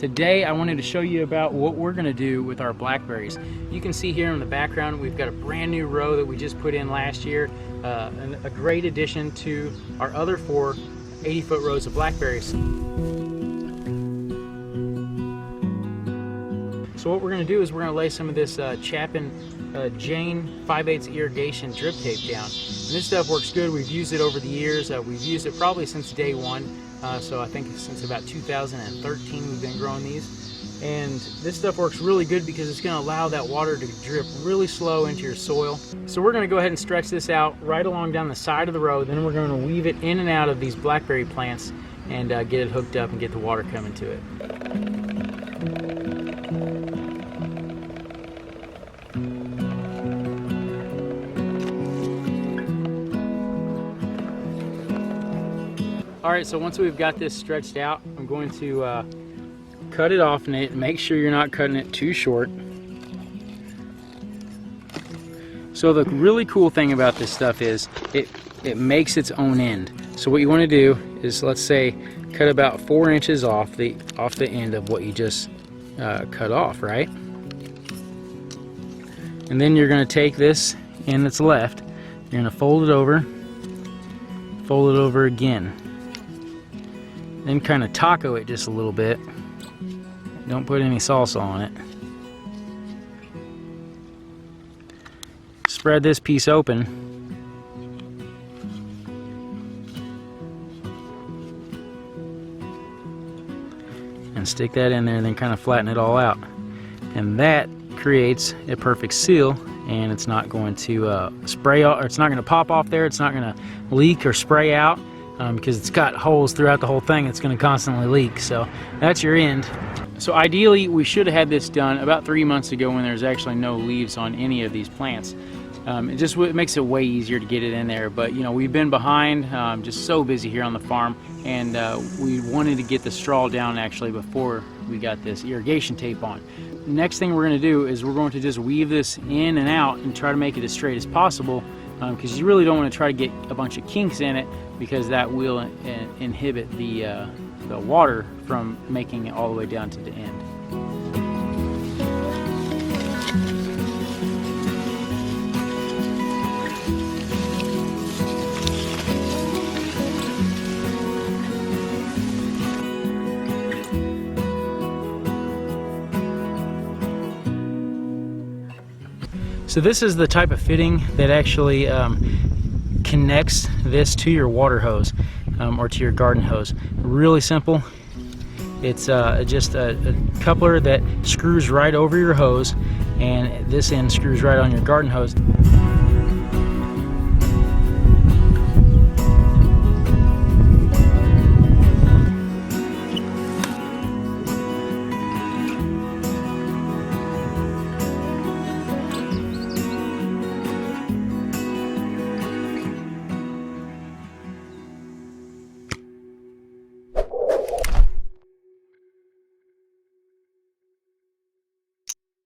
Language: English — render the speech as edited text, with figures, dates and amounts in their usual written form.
Today I wanted to show you about what we're going to do with our blackberries. You can see here in the background we've got a brand new row that we just put in last year, a great addition to our other 4 80-foot rows of blackberries. So what we're going to do is we're going to lay some of this Chapin Jane 5/8 irrigation drip tape down. And this stuff works good. We've used it over the years. We've used it probably since day one. So I think since about 2013 we've been growing these. And this stuff works really good because it's going to allow that water to drip really slow into your soil. So we're going to go ahead and stretch this out right along down the side of the row. Then we're going to weave it in and out of these blackberry plants and get it hooked up and get the water coming to it. Alright, so once we've got this stretched out, I'm going to cut it off and make sure you're not cutting it too short. So the really cool thing about this stuff is it makes its own end. So what you want to do is, let's say, cut about 4 inches off the end of what you just cut off, right? And then you're going to take this end that's left, you're going to fold it over again. Then kind of taco it just a little bit. Don't put any salsa on it. Spread this piece open. And stick that in there and then kind of flatten it all out. And that creates a perfect seal, and it's not going to spray out, or it's not going to pop off there, it's not going to leak or spray out. Because it's got holes throughout the whole thing, it's going to constantly leak. So that's your end. So ideally we should have had this done about 3 months ago when there's actually no leaves on any of these plants. It makes it way easier to get it in there, but you know, we've been behind, just so busy here on the farm, and we wanted to get the straw down actually before we got this irrigation tape on. Next thing we're going to do is we're going to just weave this in and out and try to make it as straight as possible, because you really don't want to try to get a bunch of kinks in it, because that will inhibit the water from making it all the way down to the end. So this is the type of fitting that actually connects this to your water hose or to your garden hose. Really simple. It's just a coupler that screws right over your hose, and this end screws right on your garden hose.